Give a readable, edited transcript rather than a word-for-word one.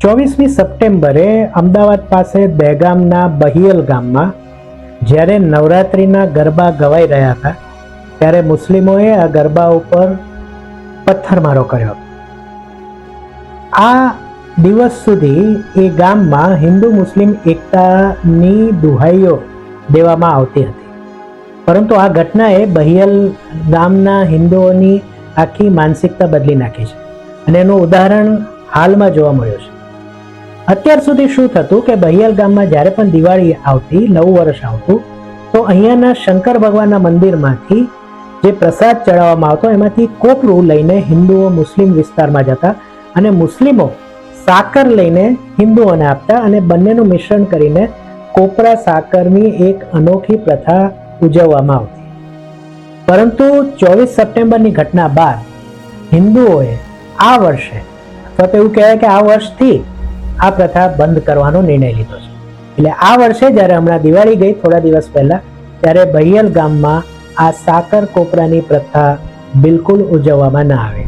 24મી સપ્ટેમ્બરે અમદાવાદ પાસે દહેગામના બહિયલ ગામમાં જ્યારે નવરાત્રિના ગરબા ગવાઈ રહ્યા હતા ત્યારે મુસ્લિમોએ આ ગરબા ઉપર પથ્થરમારો કર્યો. આ દિવસ સુધી એ ગામમાં હિન્દુ મુસ્લિમ એકતાની દુહાઈઓ દેવામાં આવતી હતી, પરંતુ આ ઘટનાએ બહિયલ ગામના હિન્દુઓની આખી માનસિકતા બદલી નાખી છે અને એનું ઉદાહરણ હાલમાં જોવા મળ્યું છે. અત્યાર સુધી શું થતું કે બહિયલ ગામમાં જ્યારે પણ દિવાળી આવતી, નવું વર્ષ આવતું, તો અહીંયાના શંકર ભગવાનના મંદિરમાંથી જે પ્રસાદ ચડાવવામાં આવતો એમાંથી કોપરું લઈને હિન્દુઓ મુસ્લિમ વિસ્તારમાં જતા અને મુસ્લિમો સાકર લઈને હિન્દુઓને આપતા અને બંનેનું મિશ્રણ કરીને કોપરા સાકરની એક અનોખી પ્રથા ઉજવવામાં આવતી. પરંતુ 24 સપ્ટેમ્બરની ઘટના બાદ હિન્દુઓએ આ વર્ષે, અથવા તો એવું કહેવાય કે આ વર્ષથી આ પ્રથા બંધ કરવાનો નિર્ણય લીધો છે. એટલે આ વર્ષે જ્યારે હમણાં દિવાળી ગઈ થોડા દિવસ પહેલા, ત્યારે બહિયલ ગામમાં આ સાકર કોપરાની પ્રથા બિલકુલ ઉજવવામાં ના આવે.